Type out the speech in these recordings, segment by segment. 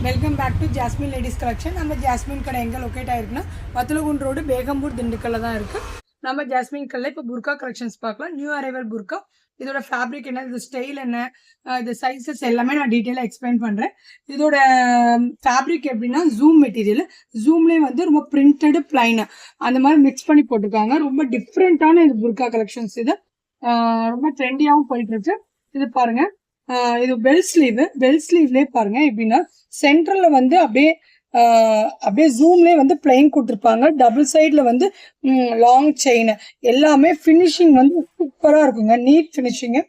Welcome back to Jasmine ladies collection. நம்ம Jasmine கடை எங்கே லொக்கேட் ஆயிருக்குன்னா வத்தலகுண்ட் ரோடு பேகம்பூர் திண்டுக்கல்ல தான் இருக்குது. நம்ம ஜாஸ்மின் கடையில் இப்போ புர்கா கலெக்ஷன்ஸ் பார்க்கலாம். நியூ அரைவல் புர்கா, இதோட ஃபேப்ரிக் என்ன, இது ஸ்டைல் என்ன, இது சைஸஸ் எல்லாமே நான் டீட்டெயிலாக எக்ஸ்பிளைன் பண்ணுறேன். இதோட ஃபேப்ரிக் எப்படின்னா ஜூம் மெட்டீரியல், ஜூம்லேயே வந்து ரொம்ப பிரிண்டடு பிளைனு அந்த மாதிரி மிக்ஸ் பண்ணி போட்டிருக்காங்க. ரொம்ப டிஃப்ரெண்ட்டான இது புர்கா கலெக்ஷன்ஸ். இது ரொம்ப ட்ரெண்டியாகவும் போயிட்டு இருக்கு. இது பாருங்க, இது பெல் ஸ்லீவ்லேயே பாருங்க எப்படின்னா சென்ட்ரல்ல வந்து அப்படியே ஜூம்லேயே வந்து பிளைன் கொடுத்துருப்பாங்க. டபுள் சைடில் வந்து லாங் செயின், எல்லாமே ஃபினிஷிங் வந்து சூப்பராக இருக்குங்க. நீட் ஃபினிஷிங்கு,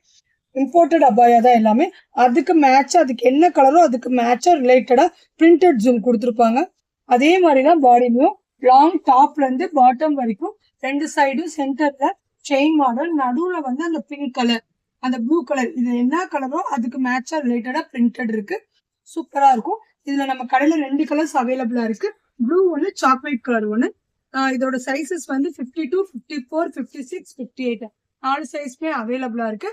இம்போர்ட்டட் அபாயா தான் எல்லாமே. அதுக்கு மேட்சாக, அதுக்கு என்ன கலரோ அதுக்கு மேட்சாக ரிலேட்டடாக பிரிண்டட் ஜூம் கொடுத்துருப்பாங்க. அதே மாதிரி தான் பாடிலையும் லாங் டாப்லேருந்து பாட்டம் வரைக்கும் ரெண்டு சைடும் சென்டரில் செயின் மாடல், நடுவில் வந்து அந்த பிங்க் கலர், அந்த ப்ளூ கலர், இது என்ன கலரோ அதுக்கு மேட்சா ரிலேட்டடா பிரிண்டட் இருக்கு. சூப்பரா இருக்கும். இதுல நம்ம கடையில 2 கலர்ஸ் அவைலபிளா இருக்கு. ப்ளூ ஒன்று, சாக்லேட் கலர் ஒன்று. இதோட சைசஸ் வந்து 52, 54, 56, 58 4 சைஸ்மே அவைலபிளா இருக்கு.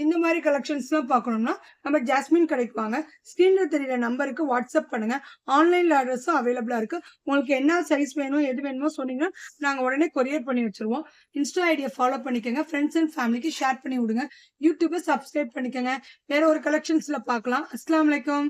இந்த மாதிரி கலெக்ஷன்ஸ்லாம் பார்க்கணும்னா நம்ம ஜாஸ்மின் கடைக்கு வாங்க. ஸ்க்ரீன்ல தெரியுற நம்பருக்கு வாட்ஸ்அப் பண்ணுங்க. ஆன்லைன்ல அட்ரஸும் அவைலபிளா இருக்கு. உங்களுக்கு என்ன சைஸ் வேணும், எது வேணுமோ சொன்னீங்கன்னா நாங்கள் உடனே கொரியர் பண்ணி வச்சிருவோம். இன்ஸ்டா ஐடியை ஃபாலோ பண்ணிக்கோங்க. ஃப்ரெண்ட்ஸ் அண்ட் ஃபேமிலிக்கு ஷேர் பண்ணி விடுங்க. யூடியூப்பை சப்ஸ்கிரைப் பண்ணிக்கோங்க. வேற ஒரு கலெக்ஷன்ஸ்ல பார்க்கலாம். அஸ்ஸலாமு அலைக்கும்.